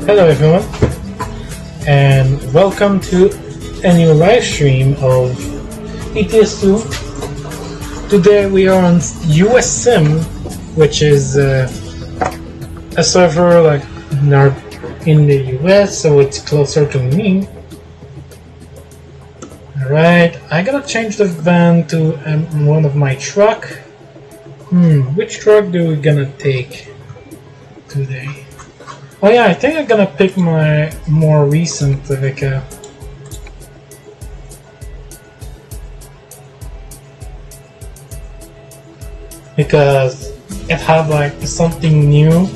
Hello everyone, and welcome to a new live stream of ETS2. Today we are on US Sim, which is a server like in the US, so it's closer to me. Alright, I gotta change the van to one of my truck. Which truck do we gonna take today? Oh yeah, I think I'm gonna pick my more recent vehicle. Because it have like something new.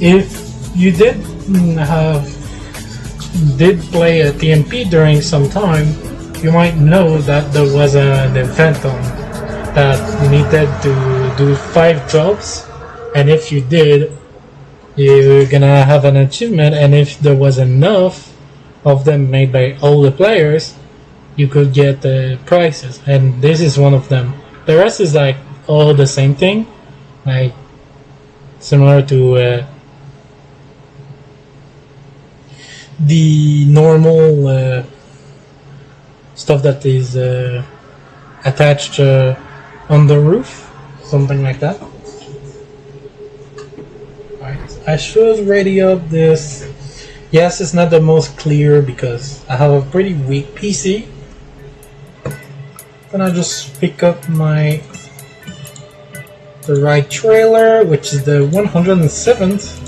If you did play a TMP during some time, you might know that there was an event on that you needed to do 5 jobs, and if you did, you're gonna have an achievement, and if there was enough of them made by all the players, you could get the prizes, and this is one of them. The rest is like all the same thing, like similar to the normal stuff that is attached on the roof, something like that. I should ready up this. Yes, it's not the most clear because I have a pretty weak PC. Then I just pick up the right trailer, which is the 107th,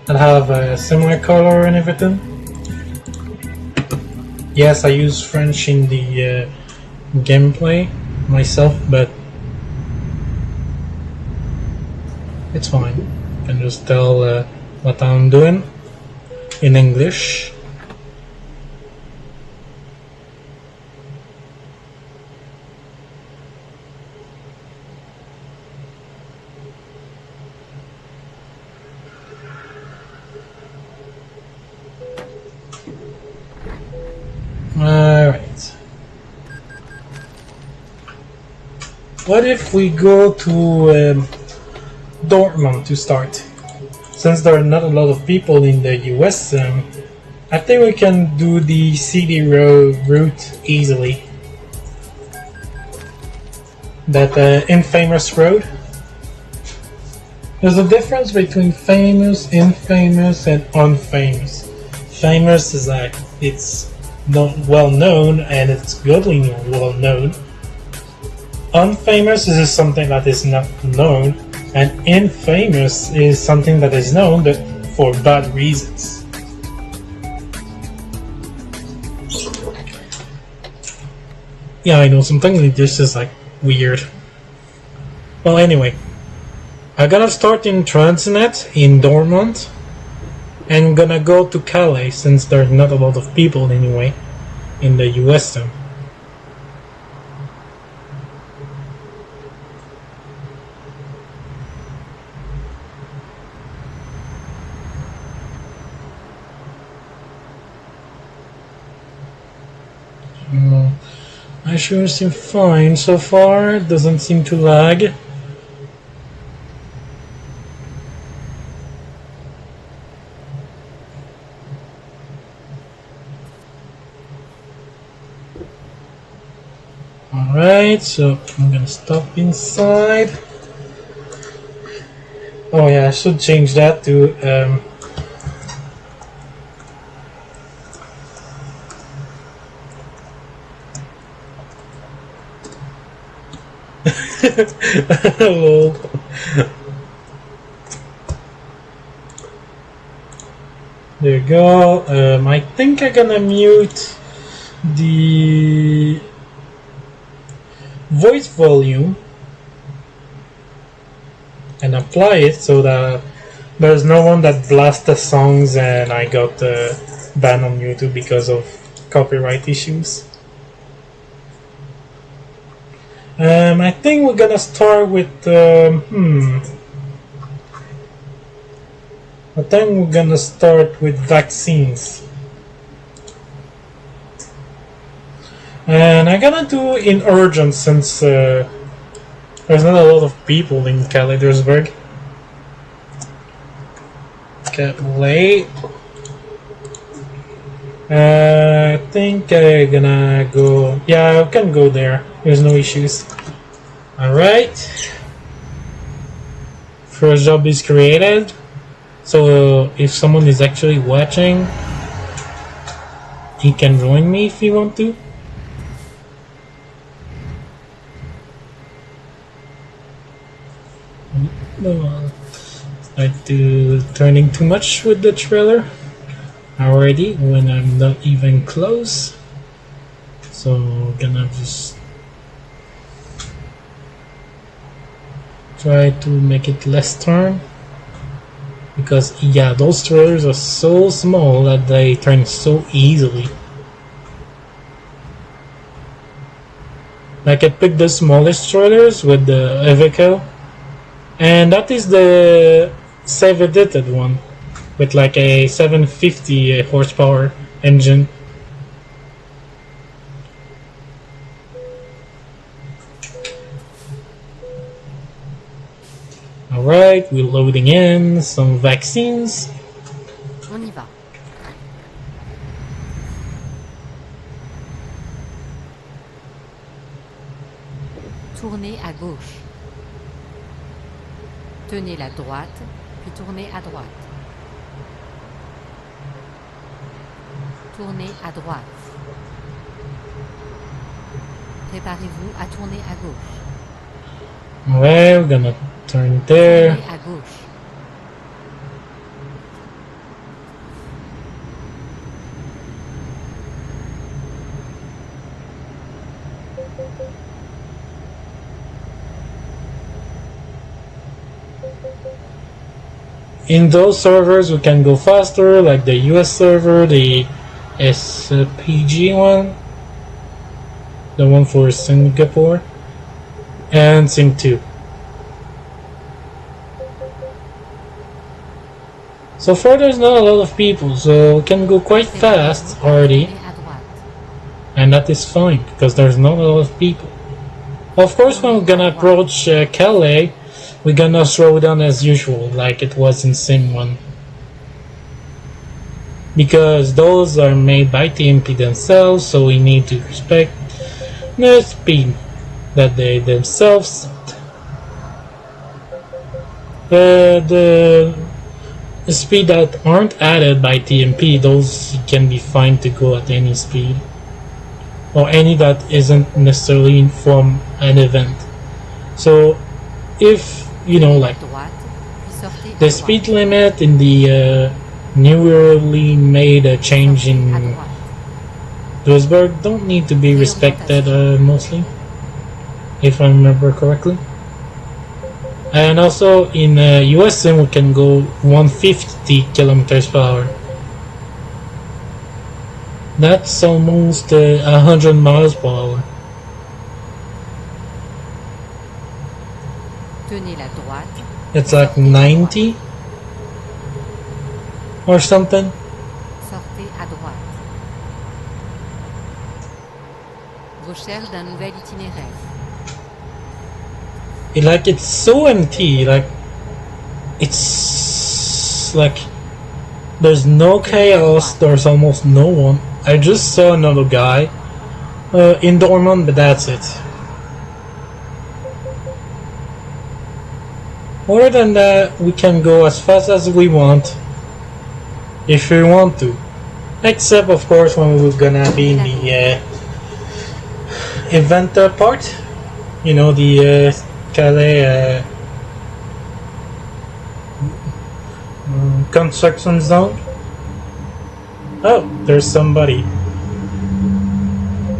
and have a similar color and everything. Yes, I use French in the gameplay myself, but it's fine. I can just tell what I'm doing in English. Alright. What if we go to Dortmund to start? Since there are not a lot of people in the US, I think we can do the city route easily. That infamous road. There's a difference between famous, infamous, and unfamous. Famous is like it's not well known and it's goodly well known. Unfamous is something that is not known. And infamous is something that is known, but for bad reasons. Yeah, I know, something like this is like weird. Well, anyway, I gotta start in Transnet in Dortmund, and I'm gonna go to Calais since there's not a lot of people anyway in the US zone. I sure seem fine so far, it doesn't seem to lag. Alright, so I'm gonna stop inside. Oh yeah, I should change that to lol. There you go. I think I'm gonna mute the voice volume and apply it so that there's no one that blasts the songs and I got banned on YouTube because of copyright issues. I think we're gonna start with I think we're gonna start with vaccines. And I'm gonna do in urgent since there's not a lot of people in Kalidersburg. Okay. late. I think I'm gonna go. Yeah, I can go there. There's no issues. Alright. First job is created. So if someone is actually watching, he can join me if he want to. Start to turning too much with the trailer already when I'm not even close. So gonna just try to make it less turn, because yeah, those trailers are so small that they turn so easily. Like I picked the smallest trailers with the Iveco, and that is the save edited one with like a 750 horsepower engine. Alright, we're loading in some vaccines. On y va. Tournez à gauche. Tenez la droite, puis tournez à droite. Tournez à droite. Préparez-vous à tourner à gauche. Alright, we're gonna turn there. Tournez à gauche. In those servers we can go faster, like the US server, the SPG one, the one for Singapore, and Sing 2. So far there's not a lot of people, so we can go quite fast already, and that is fine because there's not a lot of people. Of course, when we're gonna approach Calais, we're gonna slow down as usual, like it was in Sim 1. Because those are made by TMP themselves, so we need to respect the speed that they themselves set. The speed that aren't added by TMP, those can be fine to go at any speed. Or any that isn't necessarily from an event. So if you know, like the speed limit in the newly made change in Duisburg don't need to be respected mostly, if I remember correctly. And also in US Sim we can go 150 kilometers per hour. That's almost 100 miles per hour. It's like 90 or something. Sortez à droite. Recherche d'un nouvel itinéraire. Like it's so empty, like it's like there's no chaos, there's almost no one. I just saw another guy in Dortmund, but that's it. Other than that, we can go as fast as we want, if we want to. Except, of course, when we're gonna be in the event part. You know, the Calais construction zone. Oh, there's somebody.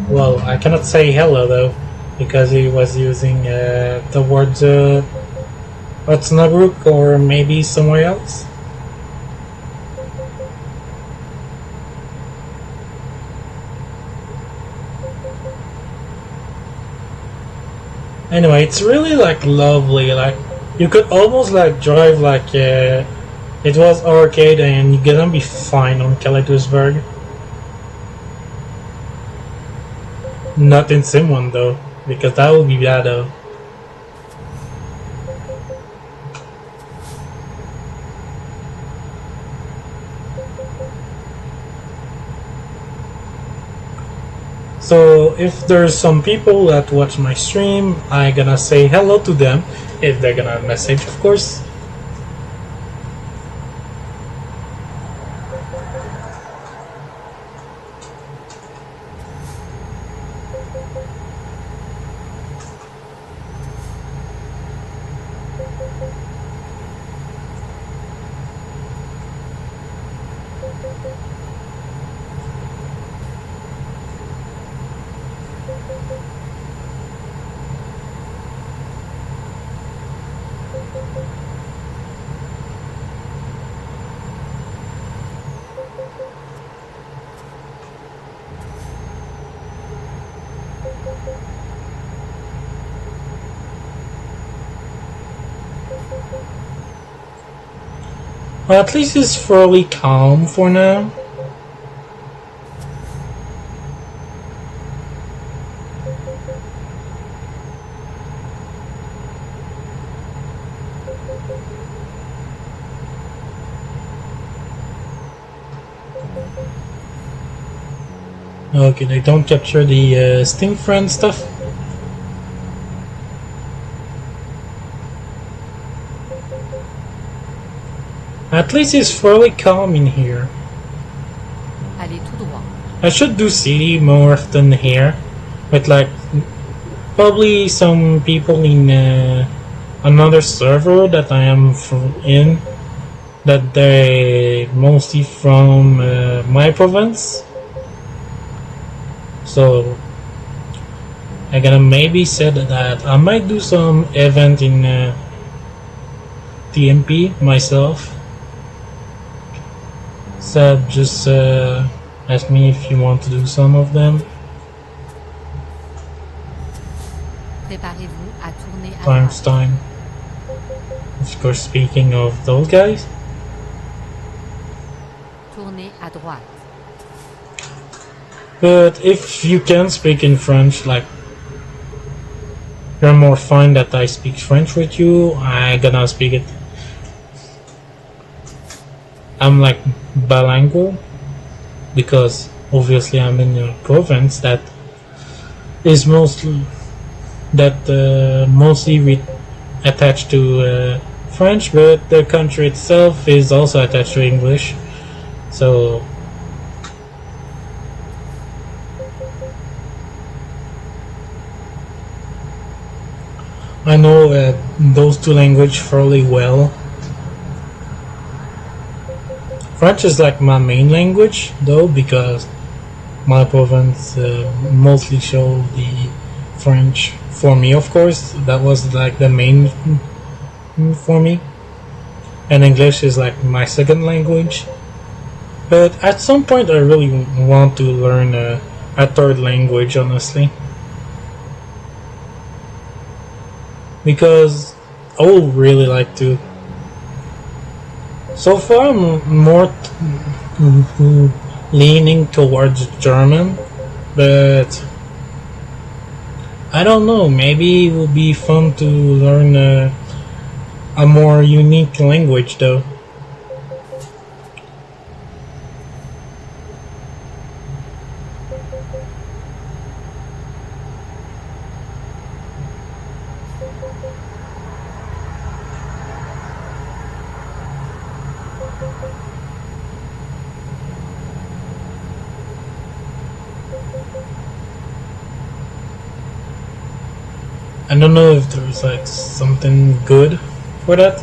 Well, I cannot say hello though, because he was using the words Osnabrück or maybe somewhere else. Anyway, it's really like lovely. Like you could almost like drive like it was arcade, and you're gonna be fine on Calais Duisburg. Not in Sim 1 though, because that would be bad though. So if there's some people that watch my stream, I gonna say hello to them if they're gonna message, of course. Well, at least it's fairly calm for now. Okay, they don't capture the Steam friend stuff. At least it's fairly calm in here. Allez tout droit. I should do city more often here, with like probably some people in another server that I am in, that they mostly from my province. So I gonna maybe said that I might do some event in TMP myself. So just ask me if you want to do some of them. Préparez-vous à tourner à Time's droite. time. Of course, speaking of those guys. Tournez à droite. But if you can speak in French, like you're more fine that I speak French with you, I gonna speak it. I'm like bilingual because obviously I'm in a province that is mostly attached to French, but the country itself is also attached to English. So I know those two languages fairly well. French is like my main language though, because my province mostly show the French for me, of course. That was like the main for me, and English is like my second language. But at some point I really want to learn a third language, honestly, because I would really like to. So far I'm more leaning towards German, but I don't know, maybe it would be fun to learn a more unique language though. I don't know if there's like something good for that.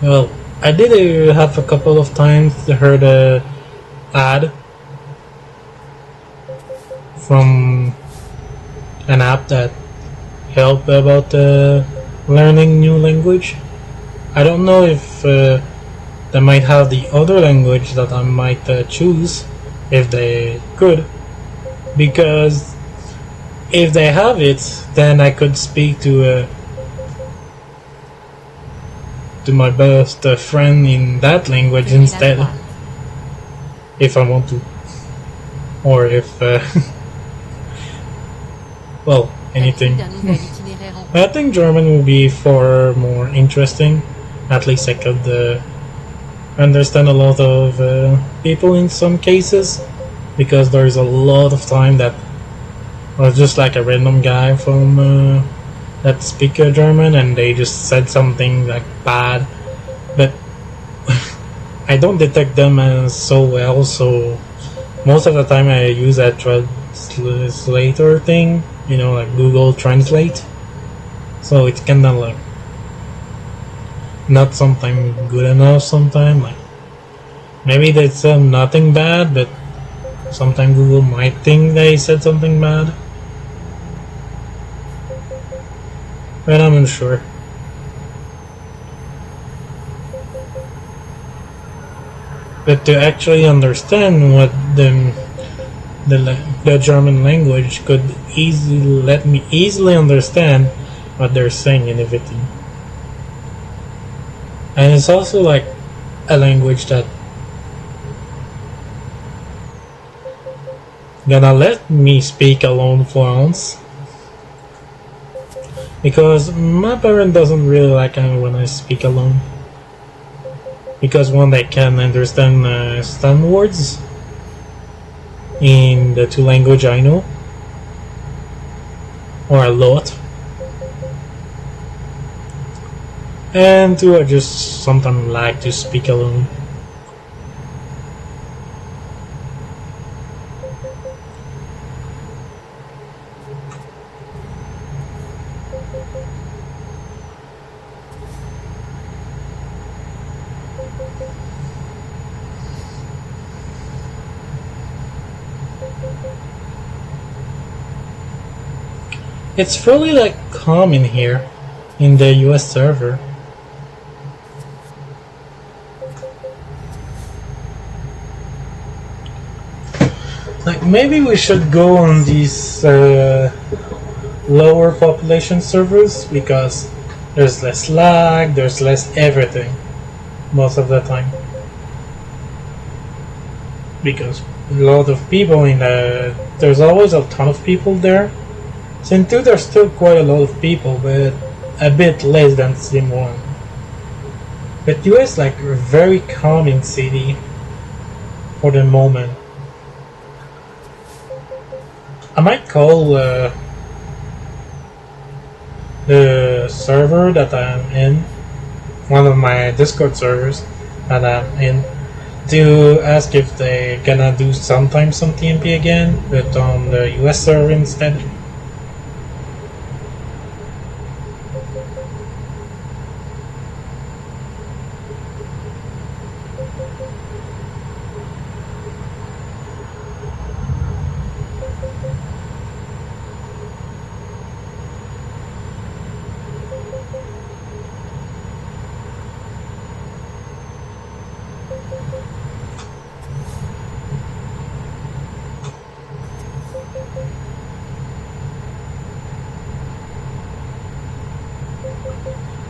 Well, I did have a couple of times heard a ad from an app that help about learning new language. I don't know if they might have the other language that I might choose if they could, because if they have it, then I could speak to my best friend in that language Tournez à instead, droite. if I want to, or if well, anything. Calcul d'un nouvel itinéraire en I think German will be far more interesting. At least I could understand a lot of people in some cases, because there is a lot of time that or just like a random guy from that speak German, and they just said something like bad, but I don't detect them so well, so most of the time I use that translator thing, you know, like Google Translate. So it's kinda like not something good enough sometimes. Like maybe they said nothing bad, but sometimes Google might think they said something bad. But I'm unsure. But to actually understand what the German language could easily let me easily understand what they're saying and everything. And it's also like a language that gonna let me speak alone for once, because my parent doesn't really like when I speak alone, because one, they can understand some words in the two language I know, or a lot, and two, I just sometimes like to speak alone. It's really like calm in here, in the US server. Like maybe we should go on these lower population servers, because there's less lag, there's less everything most of the time. Because a lot of people there's always a ton of people there. Sim 2 there's still quite a lot of people, but a bit less than Sim 1. But US like a very calming city for the moment. I might call the server that I'm in, one of my Discord servers that I'm in, to ask if they gonna do sometime some TMP again, but on the US server instead.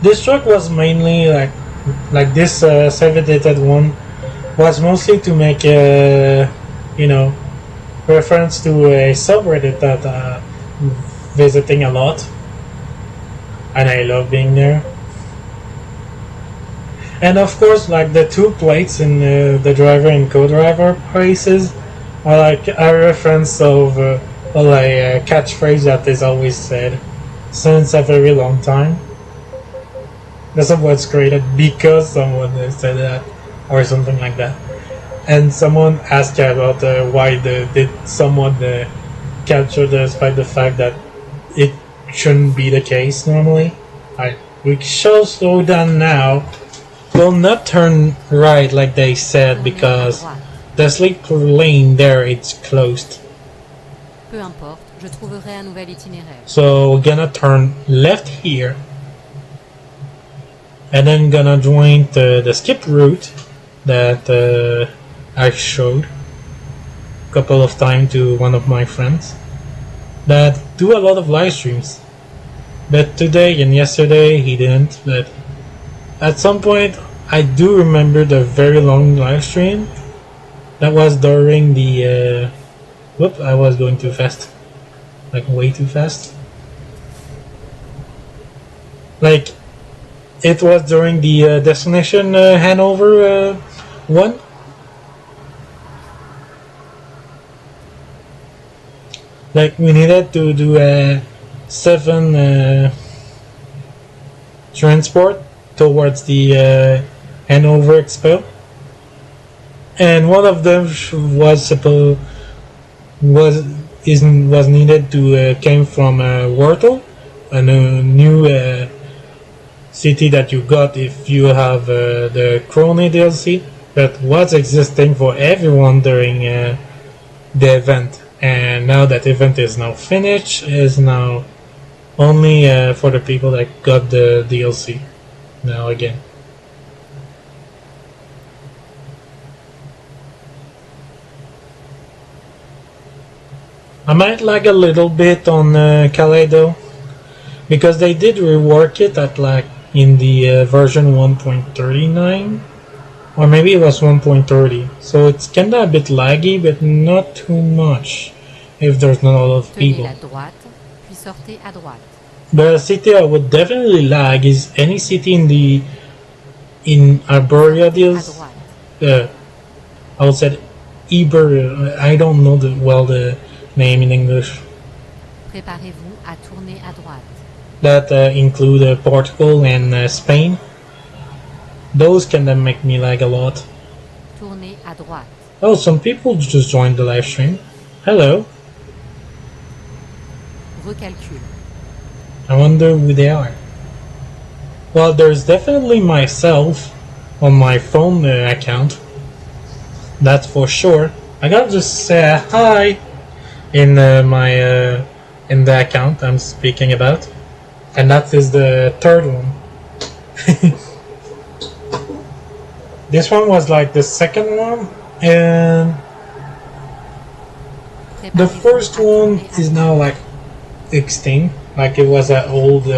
This truck was mainly like this server-dated one was mostly to make a reference to a subreddit that visiting a lot, and I love being there. And of course, like the two plates in the driver and co-driver places are like a reference of a catchphrase that is always said since a very long time. That's what's created because someone said that or something like that. And someone asked about why did someone capture despite the fact that it shouldn't be the case normally. We shall slow down now. Will not turn right like they said because the sleeper lane there it's closed. Peu importe, je trouverai un nouvel itinéraire. So we're gonna turn left here, and then gonna join the skip route that I showed a couple of times to one of my friends that do a lot of live streams. But today and yesterday he didn't, but at some point I do remember the very long live stream that was during the whoop, I was going too fast, like way too fast. Like it was during the destination Hanover one. Like we needed to do a 7 transport towards the Hanover Expo, and one of them was needed to came from Wurtle, a new city that you got if you have the Crony DLC that was existing for everyone during the event, and now that event is now finished, is now only for the people that got the DLC now again. I might lag a little bit on Kaleido because they did rework it at like in the version 1.39, or maybe it was 1.30, so it's kinda a bit laggy, but not too much if there's not a lot of people. Tenez la droite, puis sortez à droite. The city I would definitely lag is any city in Arborea À deals. droite. I would say Eber. I don't know the name in English. Préparez-vous à tourner à droite. That include Portugal and Spain. Those can then make me lag a lot. Tournez à droite. Oh, some people just joined the live stream. Hello. Recalcule. I wonder who they are. Well, there's definitely myself on my phone account. That's for sure. I gotta just say hi in in the account I'm speaking about, and that is the third one. This one was like the second one, and the first one is now like extinct. Like it was an old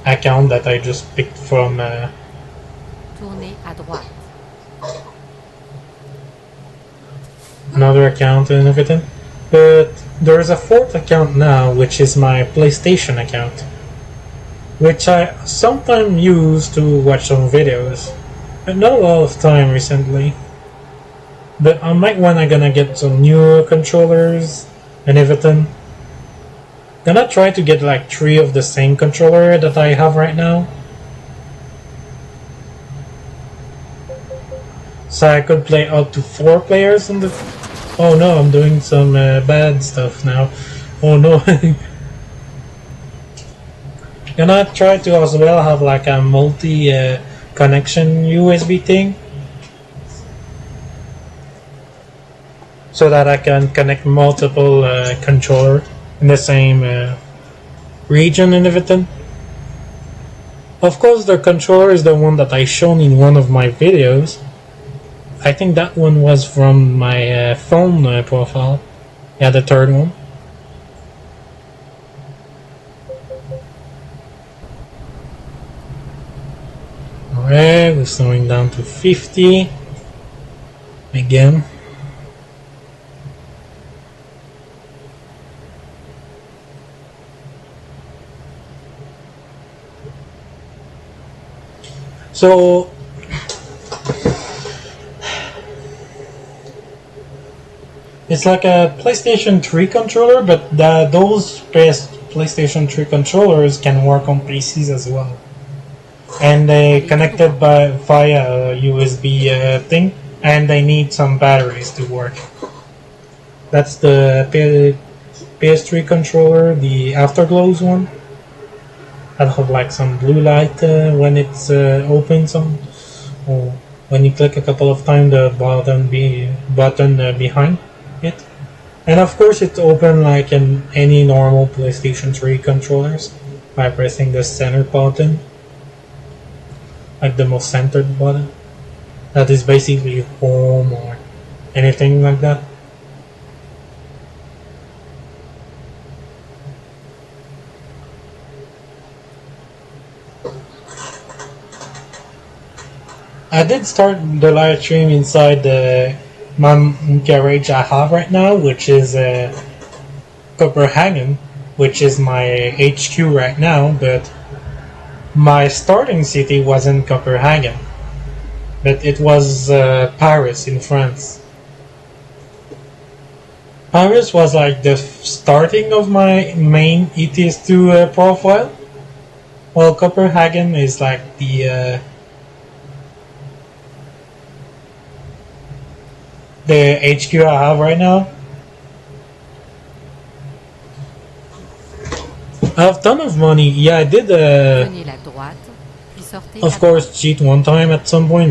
account that I just picked from. Tournez à droite. Another account and everything. But there is a fourth account now, which is my PlayStation account, which I sometimes use to watch some videos, but not a lot of time recently. But I might when I'm gonna get some new controllers and everything. Gonna try to get like 3 of the same controller that I have right now, so I could play up to 4 players in the. Oh no, I'm doing some bad stuff now. Oh no. Gonna try to as well have like a multi connection USB thing, so that I can connect multiple controller in the same region and everything. Of course, the controller is the one that I shown in one of my videos. I think that one was from my phone profile. Yeah, the third one. Alright, we're slowing down to 50. Again. So it's like a PlayStation 3 controller, but those PlayStation 3 controllers can work on PCs as well. And they connected via a USB thing, and they need some batteries to work. That's the PS3 controller, the Afterglows one. That'll have like some blue light when it's open, or when you click a couple of times the button behind it. And of course it's open like in any normal PlayStation 3 controllers by pressing the center button, like the most centered button. That is basically home or anything like that. I did start the live stream inside my garage I have right now, which is Copenhagen, which is my HQ right now, but my starting city wasn't Copenhagen, but it was Paris in France. Paris was like the starting of my main ETS2 profile. Well, Copenhagen is like the HQ I have right now. I have a ton of money. Yeah, I did Prenez la droite, puis sortez of à course droite. cheat one time at some point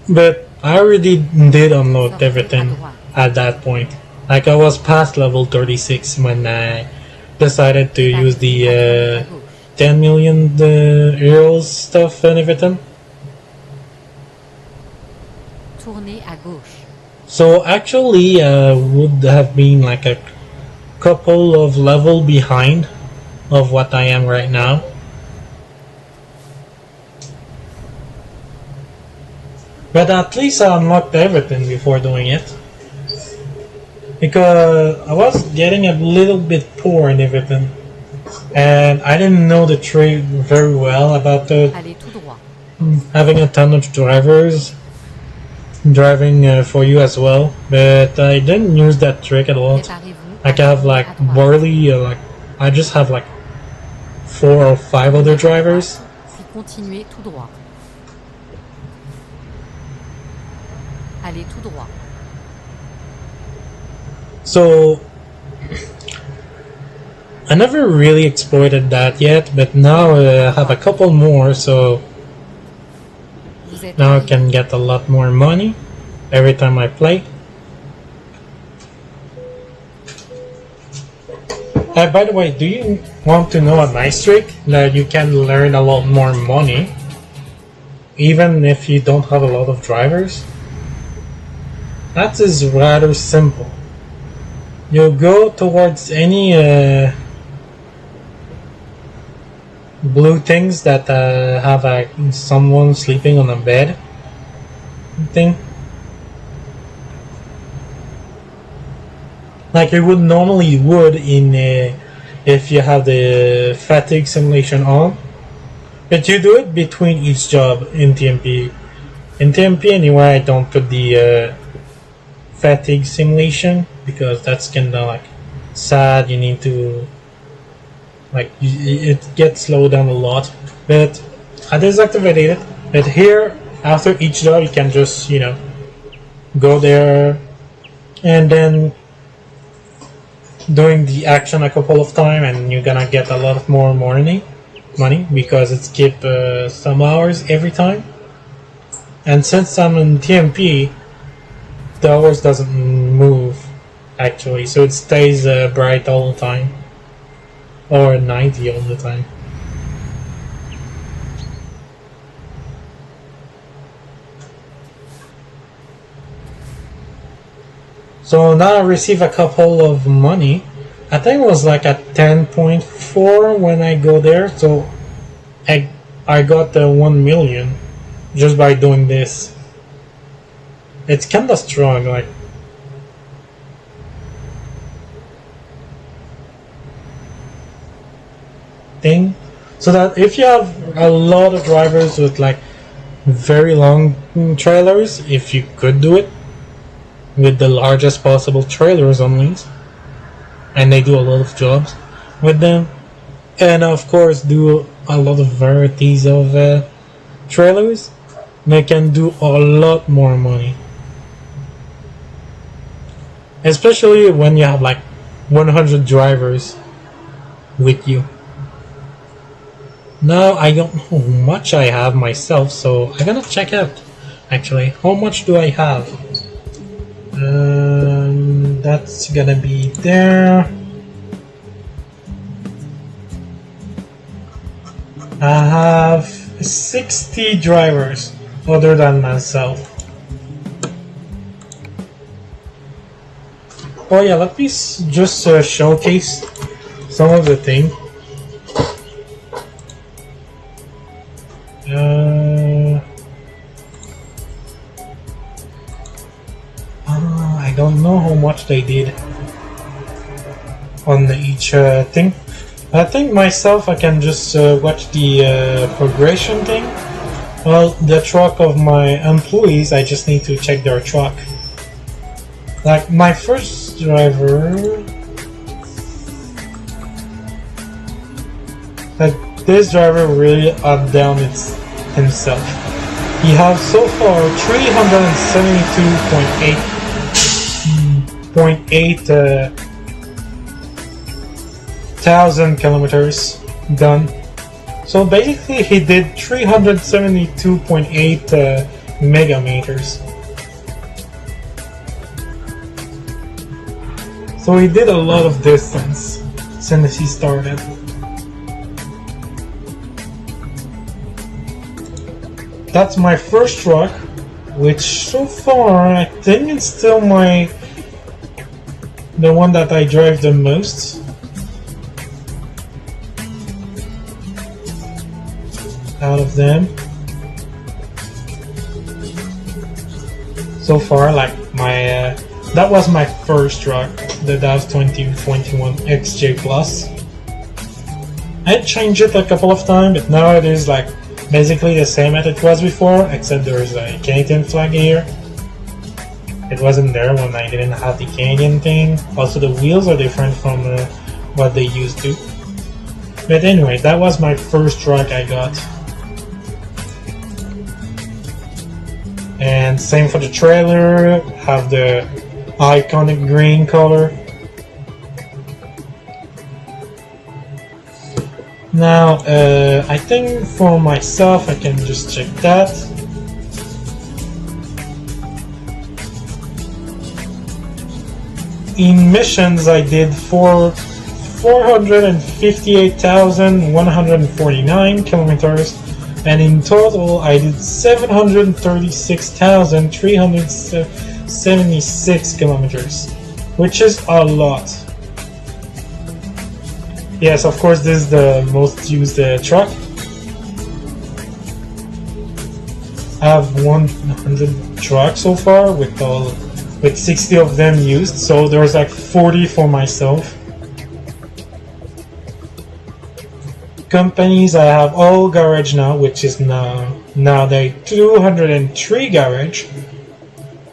but I already did unlock Sortez à everything droite. at that point. Like I was past level 36 when I decided to use the À gauche. 10 million euros stuff and everything. Tournez à gauche. So actually would have been like a couple of level behind of what I am right now. But at least I unlocked everything before doing it. Because I was getting a little bit poor in everything. And I didn't know the trade very well about Allez tout droit. having a ton of drivers driving for you as well. But I didn't use that trick at all. Préparez-vous. Like I have like à droite. barely I just have like 4 or 5 other drivers. Puis continuez tout droit. Allez tout droit. So I never really exploited that yet, but now I have a couple more, so Vous êtes now I arrivé. can get a lot more money every time I play. By the way, do you want to know a nice trick that you can learn a lot more money even if you don't have a lot of drivers? That is rather simple. You go towards any blue things that have someone sleeping on a bed thing, like you would normally would in if you have the fatigue simulation on, but you do it between each job in TMP. In TMP anyway, I don't put the fatigue simulation because that's kinda like sad. You need to like it gets slowed down a lot, but I deactivated it. But here, after each job, you can just go there and then doing the action a couple of times, and you're gonna get a lot more money because it skips some hours every time. And since I'm in TMP, the hours doesn't move actually, so it stays bright all the time, or 90 all the time. So now I receive a couple of money. I think it was like at 10.4 when I go there, so I got 1 million just by doing this. It's kinda strong, like thing. So that if you have a lot of drivers with like very long trailers, if you could do it with the largest possible trailers on these, and they do a lot of jobs with them, and of course do a lot of varieties of trailers, they can do a lot more money, especially when you have like 100 drivers with you. Now I don't know how much I have myself, so I'm gonna check out actually how much do I have. That's gonna be there. I have 60 drivers other than myself. Oh yeah, let me just showcase some of the things. I don't know how much they did on each thing. I think myself I can just watch the progression thing. Well, the truck of my employees, I just need to check their truck. Like my first driver, like this driver really outdone himself. He has so far 372.8 thousand kilometers done. So basically he did 372.8 megameters. So he did a lot of distance since he started. That's my first truck, which so far I think it's still the one that I drive the most. Out of them. So far, like my that was my first truck, the DAF 2021 XJ Plus. I changed it a couple of times, but now it is like basically the same as it was before, except there's a Canadian flag here. It wasn't there when I didn't have the Canadian thing. Also, the wheels are different from what they used to. But anyway, that was my first truck I got. And same for the trailer, have the iconic green color. Now, I think for myself, I can just check that. In missions, I did 458,149 kilometers. And in total, I did 736,376 kilometers, which is a lot. Yes, of course, this is the most used truck. I have 100 trucks so far, with 60 of them used, so there's like 40 for myself. Companies, I have all garage now, which is now the 203 garage.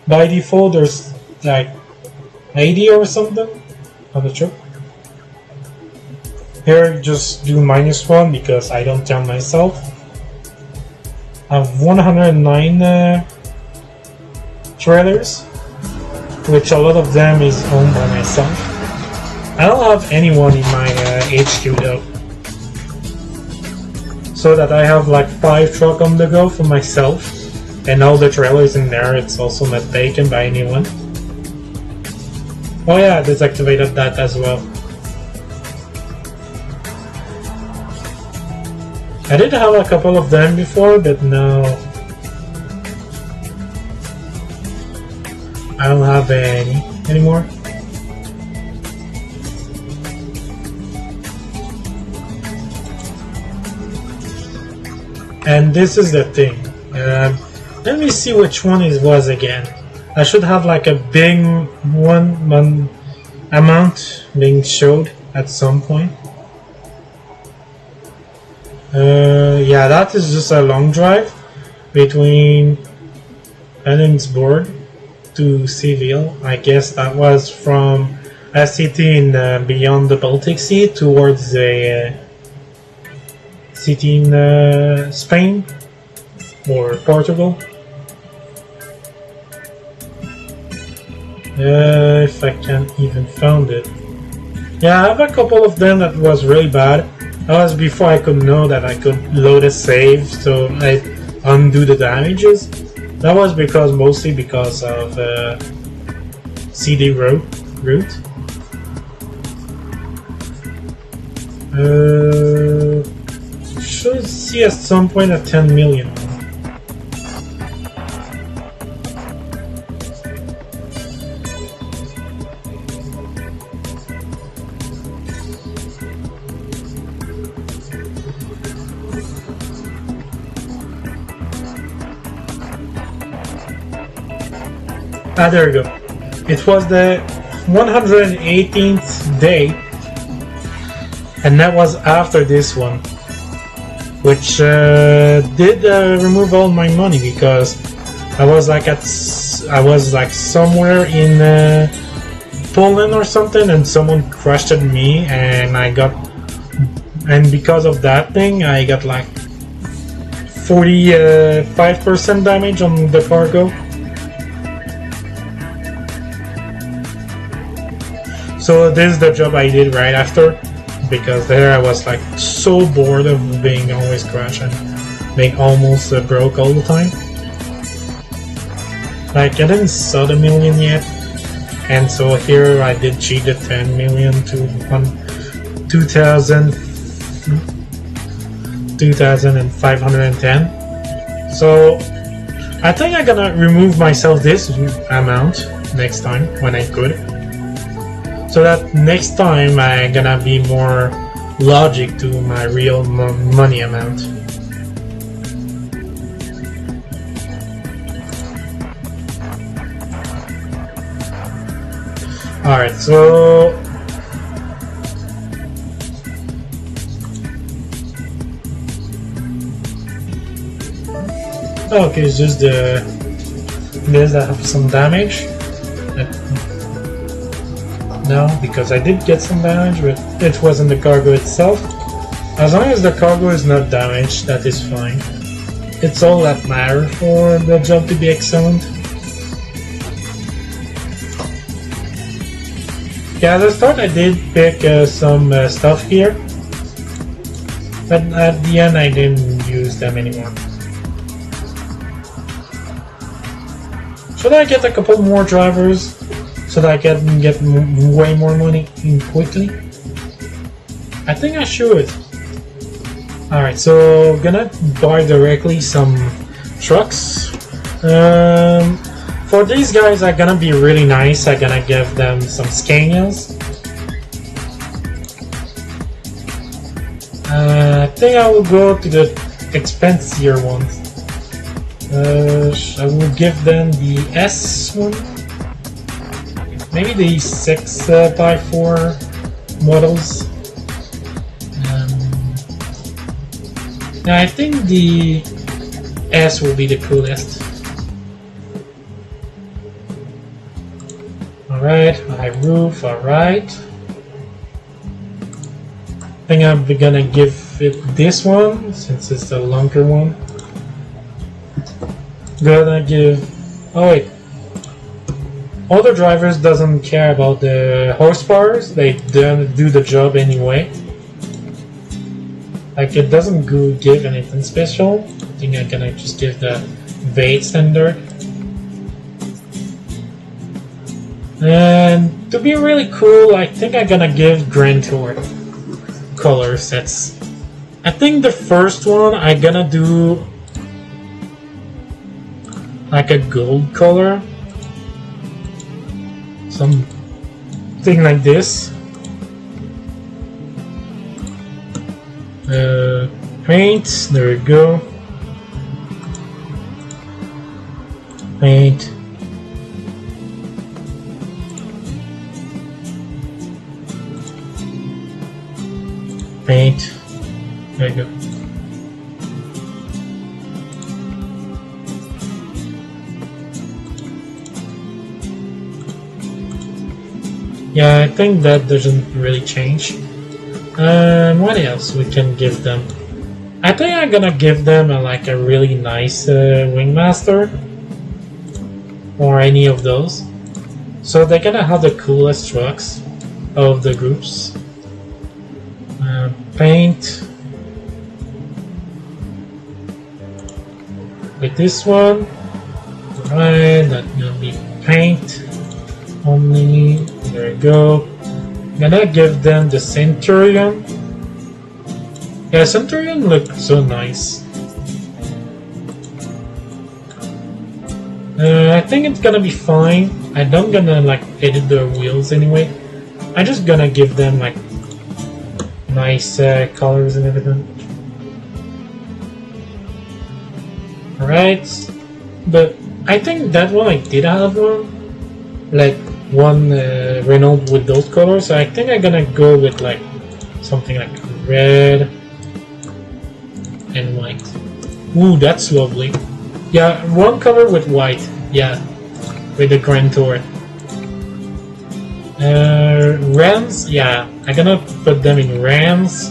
By default, there's like 80 or something on the truck. Here, just do -1 because I don't count myself. I have 109 trailers, which a lot of them is owned by myself. I don't have anyone in my HQ though. So that I have like 5 trucks on the go for myself, and all the trailers in there, it's also not taken by anyone. Oh yeah, I deactivated that as well. I did have a couple of them before, but now I don't have any anymore. And this is the thing. Let me see which one it was again. I should have like a big one amount being showed at some point. Yeah, that is just a long drive between Edinburgh to Seville. I guess that was from a city in beyond the Baltic Sea towards a city in Spain or Portugal. If I can even found it. Yeah, I have a couple of them that was really bad. That was before I could know that I could load a save, so I undo the damages. That was mostly because of CD route. Should see at some point a 10 million. Ah, there we go. It was the 118th day, and that was after this one, which did remove all my money because I was like at I was like somewhere in Poland or something, and someone crushed at me, and because of that thing, I got like 45% damage on the cargo. So this is the job I did right after, because there I was like so bored of being always crashing, being almost broke all the time. Like I didn't sell the million yet, and so here I did cheat the 10 million to 2,510. So I think I'm gonna remove myself this amount next time when I could, so that next time I'm gonna be more logic to my real money amount. Alright, so okay, it's just this that have some damage. No, because I did get some damage, but it wasn't the cargo itself. As long as the cargo is not damaged, that is fine. It's all that matters for the job to be excellent. Yeah, at the start I did pick some stuff here, but at the end I didn't use them anymore. Should I get a couple more drivers so that I can get way more money quickly? I think I should. Alright, so gonna buy directly some trucks. For these guys are gonna be really nice. I'm gonna give them some Scanias. I think I will go to the expensier ones. I will give them the S one. Maybe the 6x4 models. I think the S will be the coolest. Alright, high roof, alright. I think I'm gonna give it this one since it's the longer one. Gonna give. Oh wait. Other drivers doesn't care about the horsepowers, they don't do the job anyway. Like it doesn't give anything special. I think I'm gonna just give the V8 standard. And to be really cool, I think I'm gonna give Grand Tour color sets. I think the first one I'm gonna do like a gold color. Something like this. Paint, there we go. Paint. Paint. There you go. Yeah, I think that doesn't really change. What else we can give them? I think I'm gonna give them like a really nice Wingmaster or any of those. So they're gonna have the coolest trucks of the groups. Paint with this one. Right, that's gonna be paint only. There we go. I'm gonna give them the Centurion. Yeah, Centurion looks so nice. I think it's gonna be fine. I don't gonna like edit the wheels anyway. I'm just gonna give them like nice colors and everything. Alright, but I think that one I did have one, like one Renault with those colors. So I think I'm gonna go with like something like red and white. Ooh, that's lovely. Yeah, one color with white. Yeah, with the Grand Tour. Rams, yeah, I'm gonna put them in Rams.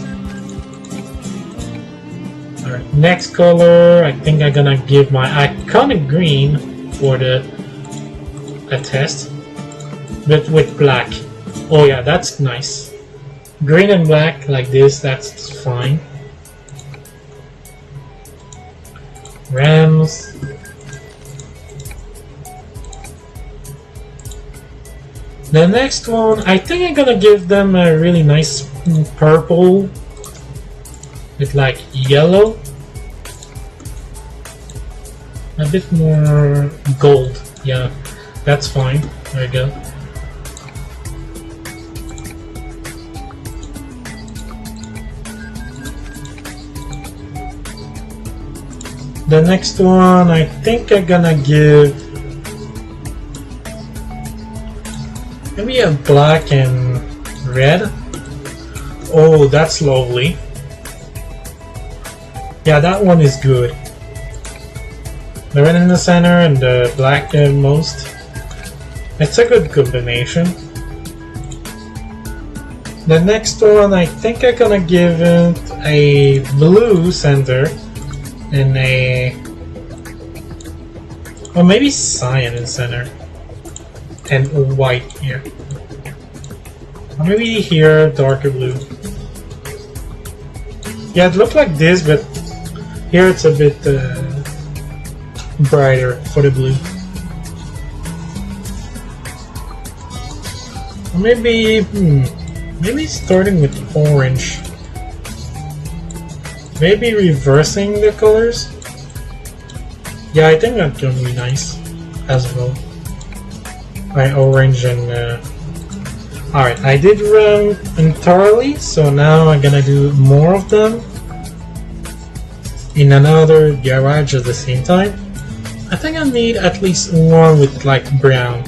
Alright, next color, I think I'm gonna give my iconic green for the test, but with black. Oh yeah, that's nice. Green and black like this, that's fine. Rams. The next one, I think I'm gonna give them a really nice purple with like yellow, a bit more gold. Yeah, that's fine. There you go. The next one, I think I'm gonna give maybe a black and red. Oh, that's lovely. Yeah, that one is good. The red in the center and the black most. It's a good combination. The next one, I think I'm gonna give it a blue center and a, or maybe cyan in center and white here, or maybe here darker blue. Yeah, it looked like this, but here it's a bit brighter for the blue. Or maybe maybe starting with orange. Maybe reversing the colors? Yeah, I think that's gonna be nice as well. Alright, orange and alright, I did run entirely, so now I'm gonna do more of them in another garage at the same time. I think I need at least one with like brown.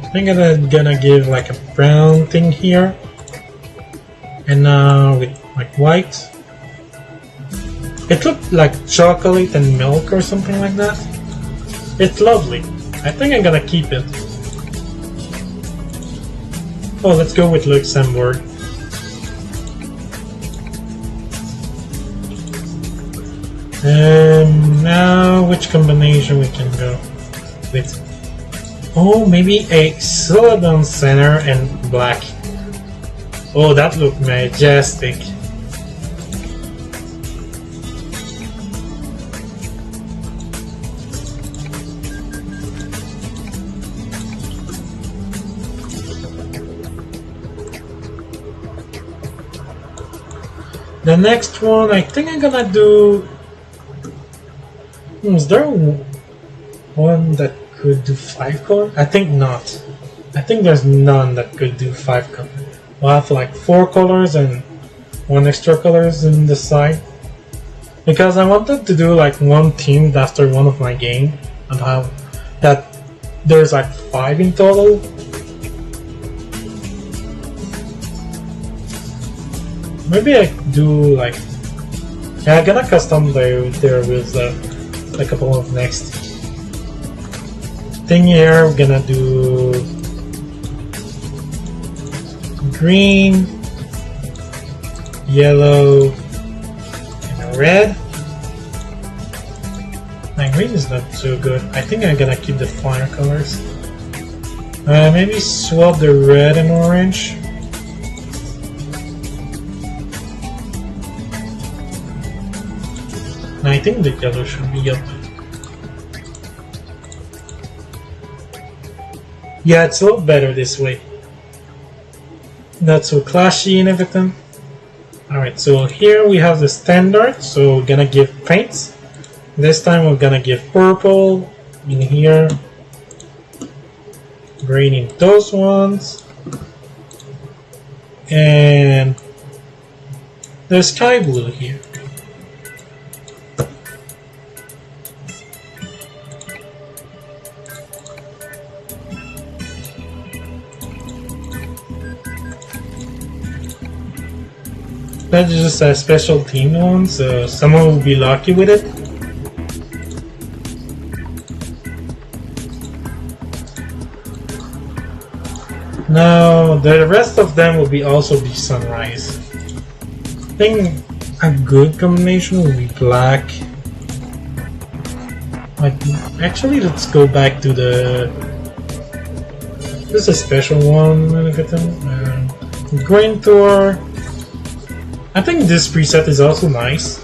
I think I'm gonna give like a brown thing here, and with like white. It looked like chocolate and milk or something like that. It's lovely. I think I'm gonna keep it. Oh, let's go with Luxembourg. Now which combination we can go with? Oh, maybe a Celadon center and black. Oh, that looked majestic. The next one, I think I'm gonna do. Is there one that could do 5 colors? I think not. I think there's none that could do 5 colors. We'll have like 4 colors and 1 extra colors in the side. Because I wanted to do like one themed after one of my games, and how that there's like 5 in total. Maybe I do like, yeah, I'm gonna custom their wheels a couple of next thing here. We're gonna do green, yellow, and red. My green is not so good. I think I'm gonna keep the fire colors. Maybe swap the red and orange. I think the yellow should be up. Yeah, it's a lot better this way. Not so clashy and everything. Alright, so here we have the standard, so we're gonna give paints. This time we're gonna give purple in here, green in those ones, and the sky blue here. That's just a special themed one, so someone will be lucky with it. Now the rest of them will be also be sunrise. I think a good combination will be black. Like, actually, let's go back to the. This is a special one. Look at them. Green tour. I think this preset is also nice.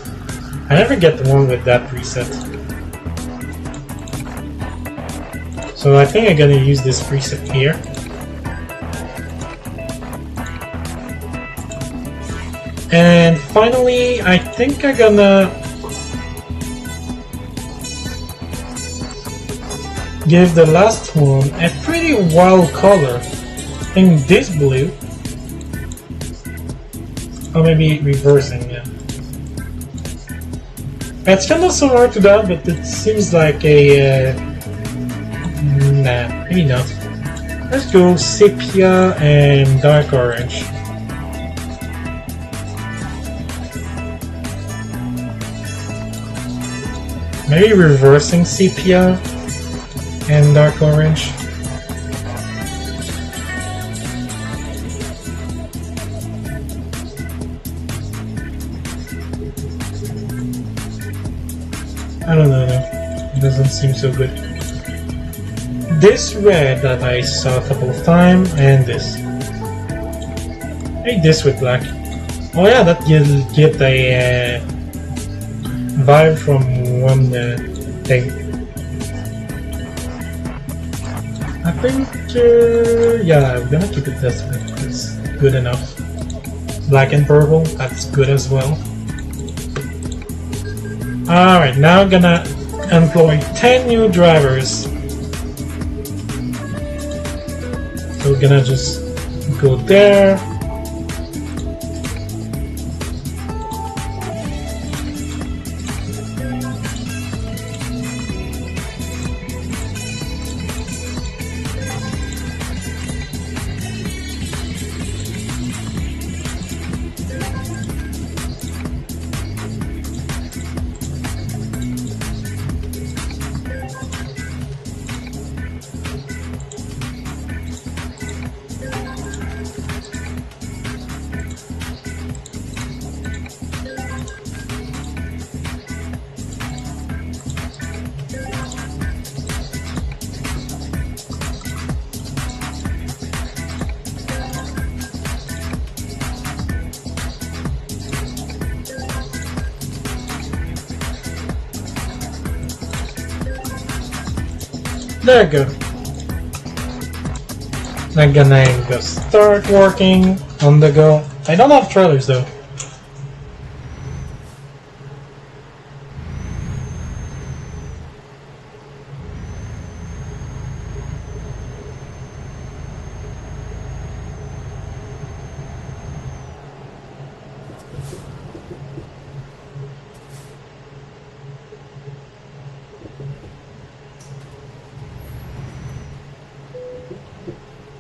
I never get the one with that preset. So I think I'm gonna use this preset here. And finally, I think I'm gonna give the last one a pretty wild color. I think this blue. Or maybe reversing, yeah. It's kind of similar to that, but it seems like a... nah, maybe not. Let's go sepia and dark orange. Maybe reversing sepia and dark orange. I don't know though. It doesn't seem so good. This red that I saw a couple of times, and this. Maybe this with black. Oh yeah, that get a vibe from one thing. I think, yeah, I'm gonna keep it this way. It's good enough. Black and purple, that's good as well. Alright, now I'm gonna employ 10 new drivers. So we're gonna just go there. There you go. I'm gonna go start working on the go. I don't have trailers though.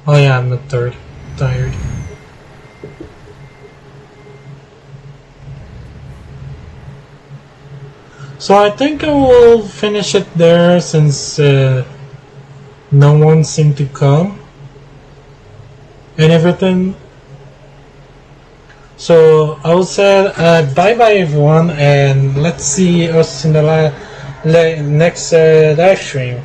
Oh yeah, I'm not tired. So I think I will finish it there since no one seemed to come and everything. So I will say bye bye everyone, and let's see us in the next live stream.